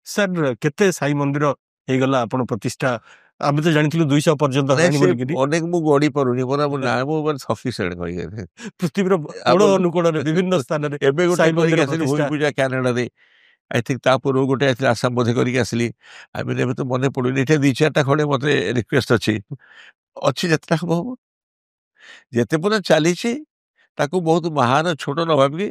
Sir କେତେ ସାଇ ମନ୍ଦିର ହେଇଗଲା ଆପଣ ପ୍ରତିଷ୍ଠା? ଆମେ ତ ଜାଣିଥିଲୁ 200 ପର୍ଯ୍ୟନ୍ତ ନାଇଁ ହେଲାଣି ସେ ବୋଲିକିରି। ଅନେକ ମୁଁ ଗଢି ପାରୁନି ମୋର ନା ମୁଁ ମାନେ ସଫିସିଏଣ୍ଟ କହିବେ। ପୃଥିବୀର କୋଣ ଅନୁକୋଣରେ ବିଭିନ୍ନ ସ୍ଥାନରେ ଏବେ ଗୋଟେ ସାଇ କରିକି ମନ୍ଦିର ଆସିଲି ଭୂମି ପ୍ରତିଷ୍ଠା। ପୂଜା କ୍ୟାନାଡାରେ। ଆଇ ଥିଙ୍କ ତା ପୂର୍ବରୁ ଗୋଟେ ଆସିଲି ଆସାମ ବୋଧେ କରିକି ଆସିଲି। ଆଇ ମିନ୍ ଏବେ ତ ମନେ ପଡୁନି। ଏଠି 2-4ଟା ଖଣ୍ଡେ ମତେ ରିକ୍ୱେଷ୍ଟ ଅଛି ଯେତେଟା ହବ ହବ। ଯେତେ ପର୍ଯ୍ୟନ୍ତ ଚାଲିଛି ତାକୁ ବହୁତ ମହାନ ଛୋଟ ନ ଭାବିକି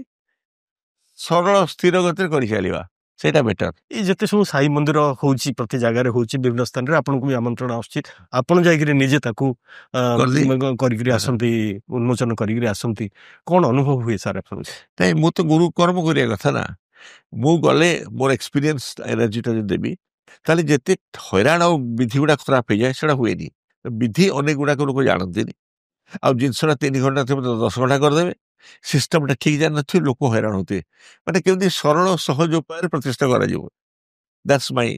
ସରଳ ସ୍ଥିର ଗତିରେ କରି ଚାଲିବା, ସେଇଟା ବେଟର। ଏଇ ଯେତେ ସବୁ ସାଇ ମନ୍ଦିର ହଉଛି ପ୍ରତି ଜାଗାରେ ହଉଛି ବିଭିନ୍ନ ସ୍ଥାନରେ, ଆପଣଙ୍କୁ ବି ଆମନ୍ତ୍ରଣ ଆସୁଛି, ଆପଣ ଯାଇକିରି ନିଜେ ତାକୁ କରିକିରି ଆସନ୍ତି, ଉନ୍ମୋଚନ କରିକିରି ଆସନ୍ତି, କଣ ଅନୁଭବ ହୁଏ ସାର୍ ଆପଣଙ୍କୁ? ନାଇଁ ମୁଁ ତ ଗୁରୁ କର୍ମ କରିବା କଥା ନା। ମୁଁ ଗଲେ ମୋର ଏକ୍ସପିରିଏନ୍ସ ଏନର୍ଜିଟା ଯଦି ଦେବି ତାହେଲେ ଯେତେ ହଇରାଣ ଆଉ ବିଧି ଗୁଡା ଖରାପ ହେଇଯାଏ ସେଟା ହୁଏନି। ବିଧି ଅନେକ ଗୁଡାକ ଲୋକ ଜାଣନ୍ତିନି, ଆଉ ଜିନିଷଟା 3 ଘଣ୍ଟା ଥିବ 10 ଘଣ୍ଟା କରିଦେବେ। ସିଷ୍ଟମଟା ଠିକ ଜାଣିନଥିବେ, ଲୋକ ହଇରାଣ ହଉଥିବେ। ମାନେ କେମିତି ସରଳ ସହଜ ଉପାୟରେ ପ୍ରତିଷ୍ଠା କରାଯିବ, ଦ୍ୟାଟ୍ସ ମାଇ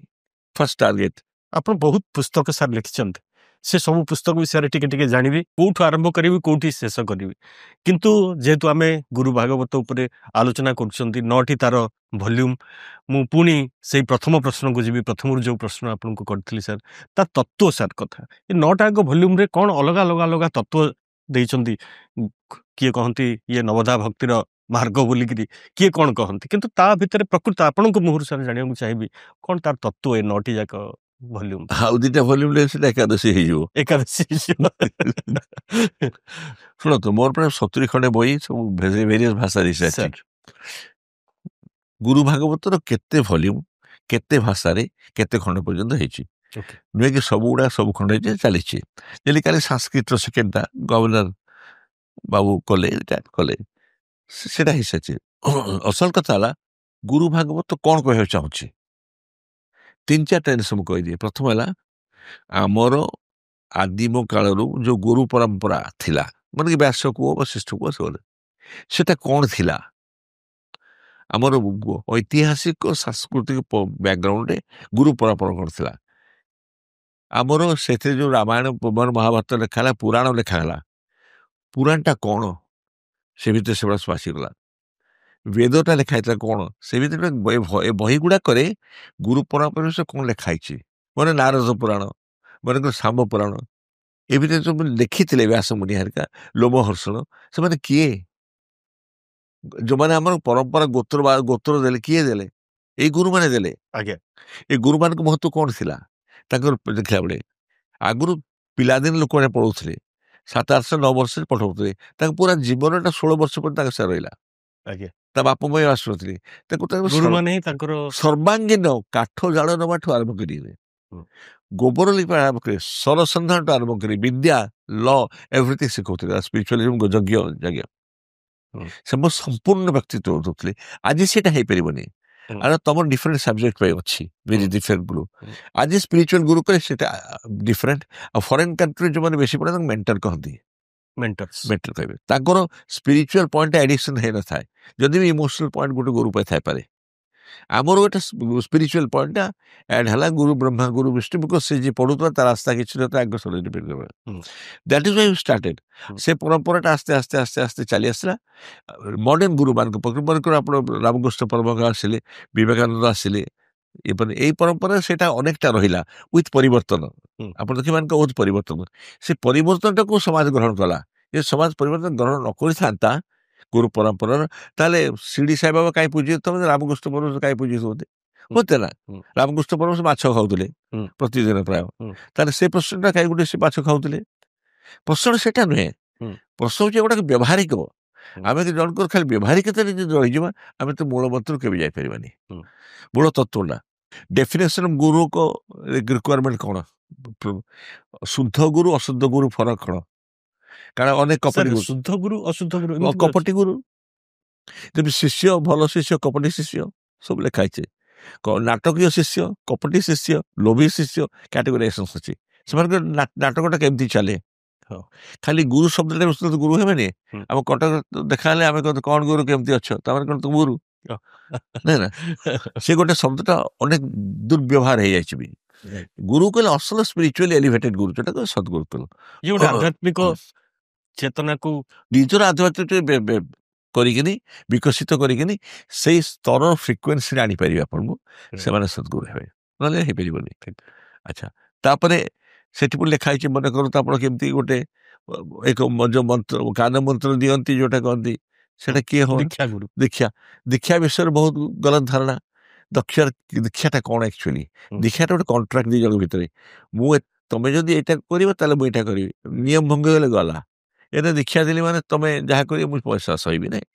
ଫାର୍ଷ୍ଟ ଟାର୍ଗେଟ। ଆପଣ ବହୁତ ପୁସ୍ତକ ସାର୍ ଲେଖିଛନ୍ତି, ସେ ସବୁ ପୁସ୍ତକ ବିଷୟରେ ଟିକେ ଟିକେ ଜାଣିବି, କୋଉଠୁ ଆରମ୍ଭ କରିବି କୋଉଠି ଶେଷ କରିବି। କିନ୍ତୁ ଯେହେତୁ ଆମେ ଗୁରୁ ଭାଗବତ ଉପରେ ଆଲୋଚନା କରୁଛନ୍ତି, 9ଟି ତାର ଭଲ୍ୟୁମ୍, ମୁଁ ପୁଣି ସେଇ ପ୍ରଥମ ପ୍ରଶ୍ନକୁ ଯିବି। ପ୍ରଥମରୁ ଯୋଉ ପ୍ରଶ୍ନ ଆପଣଙ୍କୁ କରିଥିଲି ସାର୍, ତା ତତ୍ତ୍ୱ ସାର୍ କଥା, ଏ 9ଟା ଭଲ୍ୟୁମ୍ରେ କଣ ଅଲଗା ଅଲଗା ଅଲଗା ତତ୍ତ୍ୱ ଦେଇଛନ୍ତି। କିଏ କହନ୍ତି ଇଏ ନବଦା ଭକ୍ତିର ମାର୍ଗ ବୋଲିକିରି, କିଏ କଣ କହନ୍ତି, କିନ୍ତୁ ତା ଭିତରେ ପ୍ରକୃତ ଆପଣଙ୍କ ମୁହଁରୁ ସାର୍ ଜାଣିବାକୁ ଚାହିଁବି କଣ ତାର ତତ୍ତ୍ୱ ଏ 9ଟି ଯାକ ଭଲ୍ୟୁମ୍। ଆଉ 2ଟା ଭଲ୍ୟୁମ୍ ସେଟା ଏକାଦଶୀ ହେଇଯିବ। ଏକାଦଶୀ ଶୁଣନ୍ତୁ, ମୋର ପ୍ରାୟ 70 ଖଣ୍ଡେ ବହି ସବୁ ଭେରିୟସ୍ ଭାଷାରେ ହେଇସାରିଛି। ଗୁରୁ ଭାଗବତର କେତେ ଭଲ୍ୟୁମ୍, କେତେ ଭାଷାରେ, କେତେ ଖଣ୍ଡ ପର୍ଯ୍ୟନ୍ତ ହେଇଛି, ନୁହେଁ କି ସବୁ ଗୁଡା ସବୁ ଖଣ୍ଡ ହେଇଛି ଚାଲିଛି। ଯେମିତି କାଲି ସାଂସ୍କ୍ରିଟର ସେକେଣ୍ଡଟା ଗଭର୍ଣ୍ଣର ବାବୁ କଲେ ସେଟା ହେଇସାରିଛି। ଅସଲ କଥା ହେଲା ଗୁରୁ ଭାଗବତ କଣ କହିବାକୁ ଚାହୁଁଛି, 3-4ଟା ଜିନିଷ ମୁଁ କହିଦିଏ। ପ୍ରଥମ ହେଲା ଆମର ଆଦିମ କାଳରୁ ଯୋଉ ଗୁରୁ ପରମ୍ପରା ଥିଲା, ମାନେ କି ବ୍ୟାସ କୁହ ବଶିଷ୍ଠ କୁହ, ସେଟା କଣ ଥିଲା। ଆମର ଐତିହାସିକ ସାଂସ୍କୃତିକ ବ୍ୟାକଗ୍ରାଉଣ୍ଡରେ ଗୁରୁ ପରମ୍ପରା କଣ ଥିଲା। ଆମର ସେଥିରେ ଯୋଉ ରାମାୟଣ ମହାଭାରତ ଲେଖା ହେଲା, ପୁରାଣ ଲେଖା ହେଲା, ପୁରାଣଟା କଣ ସେ ଭିତରେ ସେଗୁଡା ସବୁ ଆସିଗଲା। ବେଦଟା ଲେଖା ହେଇଥିଲା କଣ, ସେ ଭିତରେ ବହି ଗୁଡାକରେ ଗୁରୁ ପରମ୍ପରା ବିଷୟରେ କଣ ଲେଖା ହେଇଛି। ମାନେ ନାରଦ ପୁରାଣ, ମନେକର ଶାମ ପୁରାଣ, ଏ ଭିତରେ ସବୁ ଲେଖିଥିଲେ ବ୍ୟାସ ମୁନି ହେରିକା, ଲୋମହର୍ଷଣ, ସେମାନେ କିଏ? ଯୋଉମାନେ ଆମର ପରମ୍ପରା ଗୋତ୍ର ଦେଲେ, କିଏ ଦେଲେ? ଏଇ ଗୁରୁମାନେ ଦେଲେ। ଆଜ୍ଞା, ଏ ଗୁରୁମାନଙ୍କ ମହତ୍ଵ କଣ ଥିଲା ତାଙ୍କର ଦେଖିଲା ବେଳେ? ଆଗରୁ ପିଲାଦିନ ଲୋକମାନେ ପଢଉଥିଲେ, 7-8-9 ବର୍ଷରେ ପଢଉଥିଲେ, ତାଙ୍କ ପୁରା ଜୀବନଟା 16 ବର୍ଷ ପର୍ଯ୍ୟନ୍ତ ତାଙ୍କ ସାର୍ ରହିଲା। ଆଜ୍ଞା, ତା ବାପା ମାଇ ଆସୁନଥିଲେ, ତାଙ୍କୁ ଗୁରୁମାନେ ହିଁ ତାଙ୍କର ସର୍ବାଙ୍ଗୀନ କାଠ ଜାଳ ନେବାଠୁ ଆରମ୍ଭ କରିବେ, ଗୋବର ଲିପା ଆରମ୍ଭ କରି, ସରସନ୍ଧାନଠୁ ଆରମ୍ଭ କରି, ବିଦ୍ୟା, ଲ, ଏଭ୍ରିଥିଙ୍ଗ ଶିଖଉଥିଲେ, ସ୍ପିରିଚୁଆଲିଜମ ଯଜ୍ଞ ସବୁ ସମ୍ପୂର୍ଣ୍ଣ ବ୍ୟକ୍ତିତ୍ୱ ଦଉଥିଲେ। ଆଜି ସେଇଟା ହେଇପାରିବନି। ଆଉ ତମର ଡିଫରେଣ୍ଟ ସବଜେକ୍ଟ ପାଇଁ ଅଛି, ଭେରି ଡିଫରେଣ୍ଟ ଗୁରୁ। ଆଜି ସ୍ପିରିଚୁଆଲ ଗୁରୁ କରେ ସେଟା ଡିଫରେଣ୍ଟ। ଆଉ ଫରେନ୍ କଣ୍ଟ୍ରି ଯୋଉମାନେ ବେଶୀ ପଢେ ତାଙ୍କୁ ମେଣ୍ଟର କହନ୍ତି, ମେଣ୍ଟର କହିବେ। ତାଙ୍କର ସ୍ପିରିଚୁଆଲ ପଏଣ୍ଟ ଆଡିକ୍ସନ ହେଇନଥାଏ, ଯଦି ବି ଇମୋସନାଲ ପଏଣ୍ଟ ଗୋଟେ ଗୁରୁ ପାଇଁ ଥାଇପାରେ। ଆମର ଗୋଟେ ସ୍ପିରିଚୁଆଲ ପଏଣ୍ଟଟା ଆଡ୍ ହେଲା ଗୁରୁ ବ୍ରହ୍ମା ଗୁରୁ ବିଷ୍ଣୁ, ବିକଜ ସେ ଯିଏ ପଢୁଥିଲା ତାର ରାସ୍ତା କିଛି ନଥିଲା, ଆଗ that is Y we started. ସେ ପରମ୍ପରାଟା ଆସ୍ତେ ଆସ୍ତେ ଆସ୍ତେ ଆସ୍ତେ ଚାଲି ଆସିଲା ମଡର୍ଣ୍ଣ ଗୁରୁମାନଙ୍କ ପାଖରୁ। ମନେକର ଆପଣ ରାମକୃଷ୍ଣ ପରମହଂସ ଆସିଲେ, ବିବେକାନନ୍ଦ ଆସିଲେ, ଏଇ ପରମ୍ପରା ସେଇଟା ଅନେକଟା ରହିଲା ୱିଥ୍ ପରିବର୍ତ୍ତନ। ଆପଣ ଦେଖିବେ ବହୁତ ପରିବର୍ତ୍ତନ, ସେ ପରିବର୍ତ୍ତନଟାକୁ ସମାଜ ଗ୍ରହଣ କଲା। ଏ ସମାଜ ପରିବର୍ତ୍ତନ ଗ୍ରହଣ ନ କରିଥାନ୍ତା ଗୁରୁ ପରମ୍ପରାର, ତାହେଲେ ଶିରିଡି ସାଇବାବା କାହିଁ ପୂଜିତ, ରାମକୃଷ୍ଣ ପରମହଂସ କାହିଁ ପୂଜିତ ହୁଅନ୍ତି? ହୁଅନ୍ତେ ନା? ରାମକୃଷ୍ଣ ପରମହଂସ ମାଛ ଖାଉଥିଲେ ପ୍ରତିଦିନ ପ୍ରାୟ, ତାହେଲେ ସେ ପ୍ରଶ୍ନଟା କାହିଁ ଗୋଟେ ସେ ମାଛ ଖାଉଥିଲେ? ପ୍ରଶ୍ନ ସେଟା ନୁହେଁ, ପ୍ରଶ୍ନ ହଉଛି ଗୋଟେ ବ୍ୟବହାରିକ। ଆମେ ଯଦି ଜଣଙ୍କର ଖାଲି ବ୍ୟବହାରିକତାରେ ଯଦି ରହିଯିବା, ଆମେ ତ ମୂଳ ମନ୍ତ୍ର କେବେ ଯାଇପାରିବାନି। ମୂଳ ତତ୍ଵଟା ଡେଫିନେସନ ଗୁରୁଙ୍କ ରିକ୍ୱାରମେଣ୍ଟ କଣ, ଶୁଦ୍ଧ ଗୁରୁ ଅଶୁଦ୍ଧ ଗୁରୁ ଫରକ କଣ? କାରଣ ଅନେକ କପଟି ଗୁରୁ, ଶୁଦ୍ଧ ଗୁରୁ ଅଶୁଦ୍ଧ ଗୁରୁ, କପଟି ଗୁରୁ, ଯେମିତି ଶିଷ୍ୟ, ଭଲ ଶିଷ୍ୟ, କପଟି ଶିଷ୍ୟ, ସବୁ ଲେଖା ହେଇଛି। ନାଟକୀୟ ଶିଷ୍ୟ, କପଟି ଶିଷ୍ୟ, ଲୋଭୀ ଶିଷ୍ୟ, କ୍ୟାଟେଗୋରାଇଜେସନ ଅଛି। ସେମାନଙ୍କର ନାଟକଟା କେମିତି ଚାଲେ। ଖାଲି ଗୁରୁ ଶବ୍ଦଟା ଗୁରୁ ହେବେନି। ଆମ କଟକ ଦେଖାହେଲେ ଆମେ କଣ ଗୁରୁ କେମିତି ଅଛ, ତାମାନେ କଣ ତୁ ଗୁରୁ? ନାଇଁ ନା, ସେ ଗୋଟେ ଶବ୍ଦଟା ଅନେକ ଦୁର୍ବ୍ୟବହାର ହେଇଯାଇଛି ବି। ଗୁରୁ କହିଲେ ଅସଲ ସ୍ପିରିଚୁଆଲି ଏଲିଭେଟେଡ ଗୁରୁ, ଯୋଉଟା ସଦ୍ଗୁରୁ, ଆଧ୍ୟାତ୍ମିକ ଚେତନାକୁ, ନିଜର ଆଧ୍ୟାତ୍ମିକ କରିକିନି ବିକଶିତ କରିକିନି ସେଇ ସ୍ତର ଫ୍ରିକ୍ୱେନ୍ସିରେ ଆଣିପାରିବେ ଆପଣଙ୍କୁ, ସେମାନେ ସଦ୍ଗୁରୁ ହେବେ, ନହେଲେ ହେଇପାରିବନି। ଆଚ୍ଛା, ତାପରେ ସେଠି ପୁଣି ଲେଖା ହେଇଛି, ମନେ କରନ୍ତୁ ଆପଣ କେମିତି ଗୋଟେ ଏକ ଯୋଉ ମନ୍ତ୍ର କାନ ମନ୍ତ୍ର ଦିଅନ୍ତି ଯୋଉଟା କହନ୍ତି, ସେଟା କିଏ ହବ? ଦୀକ୍ଷା ଗୁରୁ। ଦୀକ୍ଷା। ଦୀକ୍ଷା ବିଷୟରେ ବହୁତ ଗଲତ ଧାରଣା। ଦୀକ୍ଷାଟା କଣ ଆକ୍ଚୁଆଲି? ଦୀକ୍ଷାଟା ଗୋଟେ କଣ୍ଟ୍ରାକ୍ଟ ଦି ଜଣଙ୍କ ଭିତରେ। ତମେ ଯଦି ଏଇଟା କରିବ ତାହେଲେ ମୁଁ ଏଇଟା କରିବି, ନିୟମ ଭଙ୍ଗ ହେଲେ ଗଲା। ଏଇଟା ଦୀକ୍ଷା ଦେଲି ମାନେ ତମେ ଯାହା କରିବ ମୁଁ ପଇସା ସହିବି ନାହିଁ।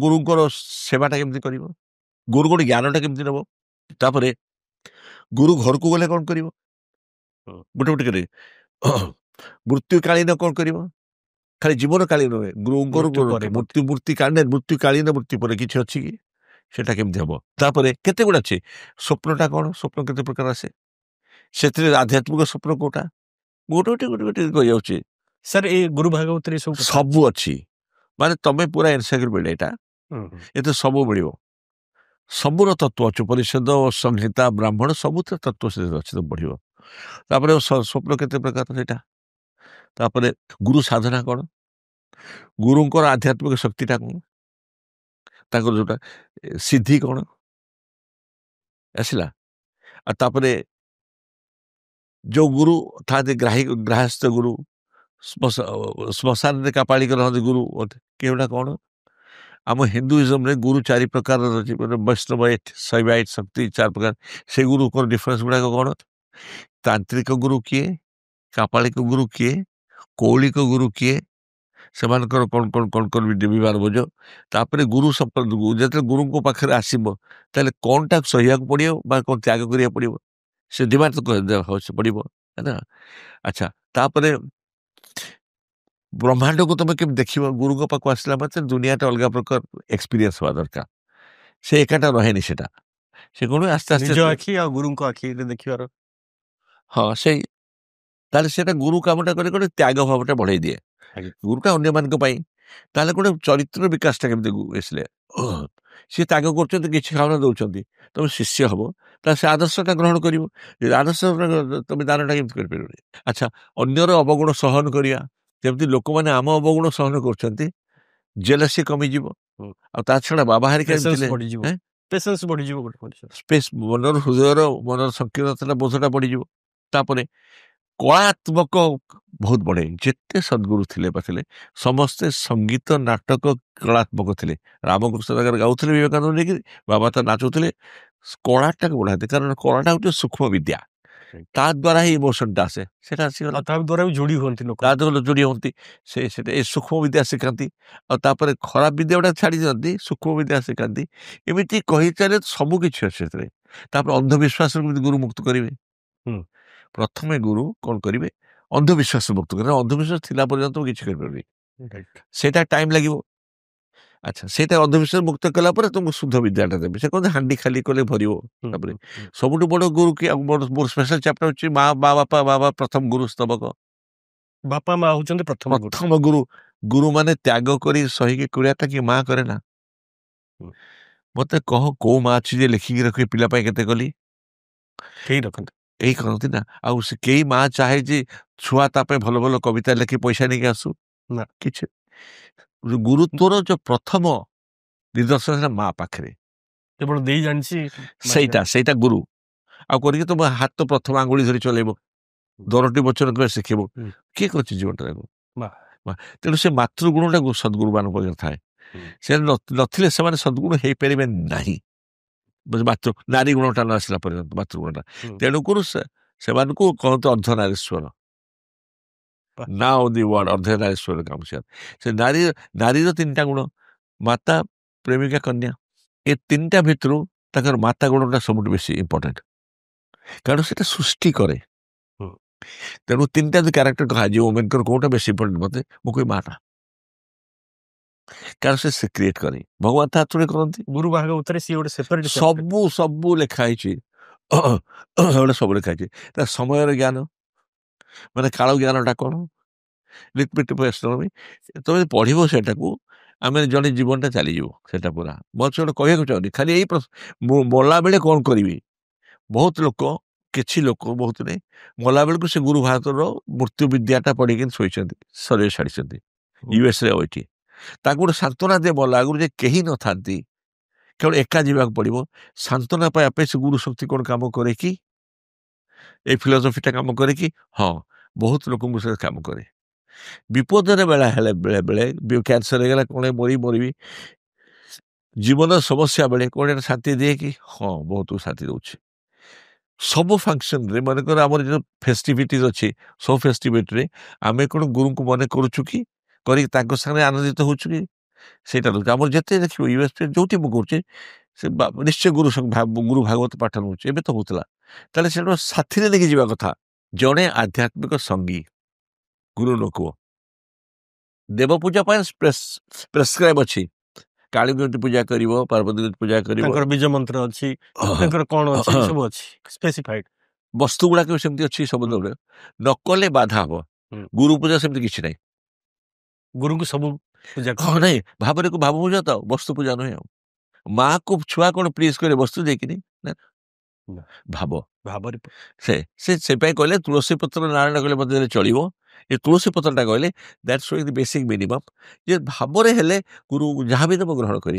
ଗୁରୁଙ୍କର ସେବାଟା କେମିତି କରିବ? ଗୁରୁ ଗୋଟେ ଜ୍ଞାନଟା କେମିତି ନେବ? ତାପରେ ଗୁରୁ ଘରକୁ ଗଲେ କଣ କରିବ? ଗୋଟେ ଗୋଟେ କରି ମୃତ୍ୟୁକାଳୀନ କଣ କରିବ? ଖାଲି ଜୀବନ କାଳୀନ ନୁହେଁ, ଗୁରୁଙ୍କର ମୃତ୍ୟୁକାଳୀନ ମୃତ୍ୟୁ ପରେ କିଛି ଅଛି କି? ସେଟା କେମିତି ହବ? ତାପରେ କେତେ ଗୁଡା ଅଛି। ସ୍ୱପ୍ନଟା କଣ? ସ୍ୱପ୍ନ କେତେ ପ୍ରକାର ଆସେ? ସେଥିରେ ଆଧ୍ୟାତ୍ମିକ ସ୍ୱପ୍ନ କୋଉଟା? ଗୋଟେ କହିଯାଉଛି ସାର୍ ଏଇ ଗୁରୁ ଭାଗବତରେ ସବୁ ଅଛି। ମାନେ ତମେ ପୁରା ଏନସାଇକ୍ଲୋପିଡିଆ ଏଇଟା, ଏତେ ସବୁ ମିଳିବ। ସବୁର ତତ୍ଵ ଅଛି, ପରିଷଦ ସଂହିତା ବ୍ରାହ୍ମଣ ସବୁଥିରେ ତତ୍ଵ ସେଥିରେ ଅଛି, ପଢିବ। ତାପରେ ସ୍ୱପ୍ନ କେତେ ପ୍ରକାର ସେଇଟା। ତାପରେ ଗୁରୁ ସାଧନା କଣ? ଗୁରୁଙ୍କର ଆଧ୍ୟାତ୍ମିକ ଶକ୍ତିଟା କଣ? ତାଙ୍କର ଯୋଉଟା ସିଦ୍ଧି କଣ ଆସିଲା। ଆଉ ତାପରେ ଯୋଉ ଗୁରୁ ଥାନ୍ତି ଗ୍ରାହସ୍ଥ ଗୁରୁ, ଶ୍ମଶାନରେ କାପାଳିକ ରହନ୍ତି ଗୁରୁ, କେଉଁଟା କଣ? ଆମ ହିନ୍ଦୁଇଜମରେ ଗୁରୁ 4 ପ୍ରକାରର ଅଛି, ବୈଷ୍ଣବାଇଟ, ଶୈବାଇଟ, ଶକ୍ତି 4 ପ୍ରକାର। ସେ ଗୁରୁଙ୍କର ଡିଫରେନ୍ସ ଗୁଡାକ କଣ? ତାନ୍ତ୍ରିକ ଗୁରୁ କିଏ? କାପାଳିକ ଗୁରୁ କିଏ? କୌଳିକ ଗୁରୁ କିଏ? ସେମାନଙ୍କର କଣ ବିଭାଗ ବୁଝ। ତାପରେ ଗୁରୁ ଯେତେବେଳେ ଗୁରୁଙ୍କ ପାଖରେ ଆସିବ ତାହେଲେ କଣଟା ସହିବାକୁ ପଡିବ ବା କଣ ତ୍ୟାଗ କରିବାକୁ ପଡିବ, ସେ ଡିମାଣ୍ଡ ପଡିବ ନା। ଆଚ୍ଛା, ତାପରେ ବ୍ରହ୍ମାଣ୍ଡକୁ ତମେ କେମିତି ଦେଖିବ? ଗୁରୁଙ୍କ ପାଖକୁ ଆସିଲା ମାତ୍ରେ ଦୁନିଆଟା ଅଲଗା ପ୍ରକାର ଏକ୍ସପିରିଏନ୍ସ ହବା ଦରକାର। ସେ ଏକାଟା ରହେନି, ସେଟା ସେ କଣ ଆସ୍ତେ ଆସ୍ତେ ନିଜ ଆଖି ଆଉ ଗୁରୁଙ୍କ ଆଖିରେ ଦେଖିବାର। ହଁ, ସେଇ ତାହେଲେ ସେଟା ଗୁରୁ କାମଟା କରି ତ୍ୟାଗ ଭାବଟା ବଢେଇ ଦିଏ। ଗୁରୁଟା ଅନ୍ୟମାନଙ୍କ ପାଇଁ। ତାହେଲେ ଗୋଟେ ଚରିତ୍ର ବିକାଶଟା କେମିତି ଆସିଲେ? ସିଏ ତ୍ୟାଗ କରୁଛନ୍ତି, କିଛି ଖାଉନା ଦଉଛନ୍ତି, ତମେ ଶିଷ୍ୟ ହବ, ତାହେଲେ ସେ ଆଦର୍ଶଟା ଗ୍ରହଣ କରିବ। ଆଦର୍ଶ ତମେ ଦାନଟା କେମିତି କରିପାରିବନି? ଆଚ୍ଛା, ଅନ୍ୟର ଅବଗୁଣ ସହନ କରିବା, ଯେମିତି ଲୋକମାନେ ଆମ ଅବଗୁଣ ସହନ କରୁଛନ୍ତି, ଜେଲସି କମିଯିବ। ଆଉ ତା ଛଡା ବାବା ହାରିକା ମନର ସଂକୀର୍ଣ୍ଣତା ବୋଧଟା ବଢିଯିବ। ତାପରେ କଳାତ୍ମକ ବହୁତ ବଢେ। ଯେତେ ସଦ୍ଗୁରୁ ଥିଲେ ପାଖରେ ସମସ୍ତେ ସଙ୍ଗୀତ ନାଟକ କଳାତ୍ମକ ଥିଲେ। ରାମକୃଷ୍ଣ ତାଙ୍କର ଗାଉଥିଲେ, ବିବେକାନନ୍ଦ ନେଇକି, ବାବା ତ ନାଚୁଥିଲେ। କଳାଟାକୁ ବଢାନ୍ତି, କାରଣ କଳାଟା ହଉଛି ସୂକ୍ଷ୍ମ ବିଦ୍ୟା। ତା ଦ୍ୱାରା ହିଁ ଇମୋସନଟା ଆସେ, ସେଟା ଆସିଗଲା। ତା ଦ୍ୱାରା ବି ଯୋଡି ହୁଅନ୍ତି ଲୋକ, ତା ଦ୍ୱାରା ଯୋଡି ହୁଅନ୍ତି। ସେଟା ଏ ସୂକ୍ଷ୍ମ ବିଦ୍ୟା ଶିଖାନ୍ତି। ଆଉ ତାପରେ ଖରାପ ବିଦ୍ୟା ଗୁଡା ଛାଡି ଦିଅନ୍ତି, ସୂକ୍ଷ୍ମ ବିଦ୍ୟା ଶିଖାନ୍ତି। ଏମିତି କହି ଚାଲେ, ସବୁ କିଛି ଅଛି ସେଥିରେ। ତାପରେ ଅନ୍ଧବିଶ୍ୱାସରୁ କେମିତି ଗୁରୁ ମୁକ୍ତ କରିବେ? ପ୍ରଥମେ ଗୁରୁ କଣ କରିବେ? ଅନ୍ଧବିଶ୍ୱାସ ମୁକ୍ତ କରିବେ। ଅନ୍ଧବିଶ୍ୱାସ ଥିଲା ପର୍ଯ୍ୟନ୍ତ କିଛି କରିପାରିବେ, ସେଇଟା ଟାଇମ ଲାଗିବ। ଆଚ୍ଛା, ସେଇଟା ଅନ୍ଧବିଶ୍ୱାସ ମୁକ୍ତ କଲା ପରେ ତୁମକୁ ଶୁଦ୍ଧ ବିଦ୍ୟାଟା ଦେବେ। ସେ କହନ୍ତି ହାଣ୍ଡି ଖାଲି କଲେ ଭରିବ। ତାପରେ ସବୁଠୁ ବଡ ଗୁରୁ କି ମୋର ସ୍ପେଶାଲ ଚାପ୍ଟର ଅଛି ମା ବାବା ପ୍ରଥମ ଗୁରୁ ସ୍ତବକ। ବାପା ମା ହଉଛନ୍ତି ପ୍ରଥମ ଗୁରୁ। ଗୁରୁ ମାନେ ତ୍ୟାଗ କରି ସହିକି କୁଳିଆଟା କି ମା କରେ ନା। ମତେ କହ, କୋଉ ମା ଅଛି ଯେ ଲେଖିକି ରଖି ପିଲା ପାଇଁ କେତେ କଲି? କେହି ରଖନ୍ତି, କେହି କରନ୍ତି ନା। ଆଉ ସେ କେହି ମା ଚାହେ ଯେ ଛୁଆ ତା ପାଇଁ ଭଲ ଭଲ କବିତା ଲେଖି ପଇସା ନେଇକି ଆସୁ ନା। କିଛି ଗୁରୁତ୍ୱର ଯୋଉ ପ୍ରଥମ ନିଦର୍ଶନ ହେଲା ମା ପାଖରେ, କେବଳ ଦେଇ ଜାଣିଛି ସେଇଟା ଗୁରୁ। ଆଉ କରିକି ତମ ହାତ ପ୍ରଥମ ଆଙ୍ଗୁଳି ଧରି ଚଲେଇବ, 10ଟି ବଚନ ଶିଖିବ। କିଏ କରୁଛି ଜୀବନଟା? ତେଣୁ ସେ ମାତୃଗୁଣଟା ସଦ୍ଗୁରୁ ମାନଙ୍କ ପାଖରେ ଥାଏ। ସେ ନଥିଲେ ସେମାନେ ସଦ୍ଗୁଣ ହେଇପାରିବେ ନାହିଁ। ନାରୀ ଗୁଣଟା ନ ଆସିଲା ପର୍ଯ୍ୟନ୍ତ ମାତୃଗୁଣଟା। ତେଣୁକରୁ ସେମାନଙ୍କୁ କହନ୍ତି ଅର୍ଦ୍ଧନାରୀଶ୍ୱର। ନାଓ ଦି ୱାର୍ଡ ଅର୍ଦ୍ଧନାରୀଶ୍ୱର କାମ। ସେ ନାରୀର 3ଟା ଗୁଣ, ମାତା, ପ୍ରେମିକା, କନ୍ୟା। ଏ 3ଟା ଭିତରୁ ତାଙ୍କର ମାତା ଗୁଣଟା ସବୁଠୁ ବେଶୀ ଇମ୍ପୋର୍ଟାଣ୍ଟ, କାରଣ ସେଟା ସୃଷ୍ଟି କରେ। ତେଣୁ 3ଟା ଯୋଉ କ୍ୟାରେକ୍ଟର କୁହାଯିବ ଓମେନଙ୍କର କୋଉଟା ବେଶୀ ଇମ୍ପୋର୍ଟାଣ୍ଟ? ମତେ ମୁଁ କହିବି ମାଟା, କାରଣ ସେ କ୍ରିଏଟ କରେ। ଭଗବାନ ତା ହାତରେ କରନ୍ତି। ଗୁରୁ ଭାଗବତରେ ସିଏ ଗୋଟେ ସେପାରେଟ ସବୁ ଲେଖା ହେଇଛି। ଗୋଟେ ସବୁ ଲେଖା ହେଇଛି। ତା ସମୟର ଜ୍ଞାନ, ମାନେ କାଳ ଜ୍ଞାନଟା କଣ? ତମେ ପଢିବ ସେଟାକୁ, ଆମେ ଜଣେ ଜୀବନଟା ଚାଲିଯିବ ସେଟା ପୁରା। ମୋତେ ଗୋଟେ କହିବାକୁ ଚାହୁଁନି, ଖାଲି ଏଇ ମଲା ବେଳେ କଣ କରିବି? ବହୁତ ଲୋକ, କିଛି ଲୋକ, ବହୁତ ନାହିଁ, ମଲା ବେଳକୁ ସେ ଗୁରୁ ଭାରତର ମୃତ୍ୟୁ ବିଦ୍ୟାଟା ପଢିକି ଶୋଇଛନ୍ତି, ଶରୀର ଛାଡିଛନ୍ତି। ୟୁଏସରେ ଏଠି ତାକୁ ଗୋଟେ ସାନ୍ତ୍ୱନା ଦିଏ ମଲା ଆଗରୁ ଯେ କେହି ନଥାନ୍ତି, କେବଳ ଏକା ଯିବାକୁ ପଡ଼ିବ। ସାନ୍ତ୍ୱନା ପାଇବା ପାଇଁ ସେ ଗୁରୁ ଶକ୍ତି କ'ଣ କାମ କରେ କି? এই ଫିଲୋସଫିଟା କାମ କରେ କି? ହଁ, ବହୁତ ଲୋକଙ୍କୁ ସେ କାମ କରେ। ବିପଦରେ ବେଳା ହେଲେ ବେଳେବେଳେ କ୍ୟାନ୍ସର ହେଇଗଲା, କ'ଣ ମରିବି, ଜୀବନର ସମସ୍ୟା ବେଳେ କ'ଣ ଏଟା ଶାନ୍ତି ଦିଏ କି? ହଁ, ବହୁତ ଶାନ୍ତି ଦେଉଛି। ସବୁ ଫଙ୍କସନ୍ରେ ମନେକର ଆମର ଯେଉଁ ଫେଷ୍ଟିଭିଟିଜ୍ ଅଛି, ସବୁ ଫେଷ୍ଟିଭିଟିରେ ଆମେ କ'ଣ ଗୁରୁଙ୍କୁ ମନେ କରୁଛୁ କି? କରିକି ତାଙ୍କ ସାଙ୍ଗରେ ଆନନ୍ଦିତ ହେଉଛୁ କି? ସେଇଟା ରହୁଛି। ଆମର ଯେତେ ଦେଖିବ ୟୁଏସ୍ରେ ଯେଉଁଠି ମୁଁ କରୁଛି ସେ ନିଶ୍ଚୟ ଗୁରୁ ଭାଗବତ ପାଠ ନେଉଛି, ଏବେ ତ ହେଉଥିଲା। ତାହେଲେ ସେଟା ସାଥିରେ ନେଇକି ଯିବା କଥା। ଜଣେ ଆଧ୍ୟାତ୍ମିକ ସଙ୍ଗୀ ଗୁରୁ ଲୋକ। ଦେବ ପୂଜା ପାଇଁ ପ୍ରେସ୍କ୍ରାଇବ୍ ଅଛି, କାଳୀଙ୍କୁ କେମିତି ପୂଜା କରିବ, ପାର୍ବତୀ କେମିତି ପୂଜା କରିବ, ତାଙ୍କର ବୀଜ ମନ୍ତ୍ର ଅଛି, ତାଙ୍କର କ'ଣ ଅଛି, ସବୁ ଅଛି ସ୍ପେସିଫାଇଡ୍। ବସ୍ତୁ ଗୁଡାକ ସେମିତି ଅଛି ସବୁ। ନ କଲେ ବାଧା ହବ। ଗୁରୁ ପୂଜା ସେମିତି କିଛି ନାହିଁ। ଗୁରୁଙ୍କୁ ସବୁ ପୂଜା ହଁ ନାଇଁ, ଭାବରେ ଭାବ ପୂଜା ତ ବସ୍ତୁ ପୂଜା ନୁହେଁ। ଆଉ ମାକୁ ଛୁଆ କ'ଣ ପ୍ଲିଜ୍ କରେ ବସ୍ତୁ ଦେଇକିନି? ଭାବ ଭାବରେ ସେପାଇଁ କହିଲେ ତୁଳସୀ ପତ୍ର ନାରାୟଣ କହିଲେ ମଧ୍ୟ ଚଳିବ। ଏ ତୁଳସୀ ପତ୍ରଟା କହିଲେ ଦ୍ୟାଟ୍ସ ଦି ବେସିକ୍ ମିନିମମ୍, ଯେ ଭାବରେ ହେଲେ ଗୁରୁ ଯାହା ବି ଦେବ ଗ୍ରହଣ କରି।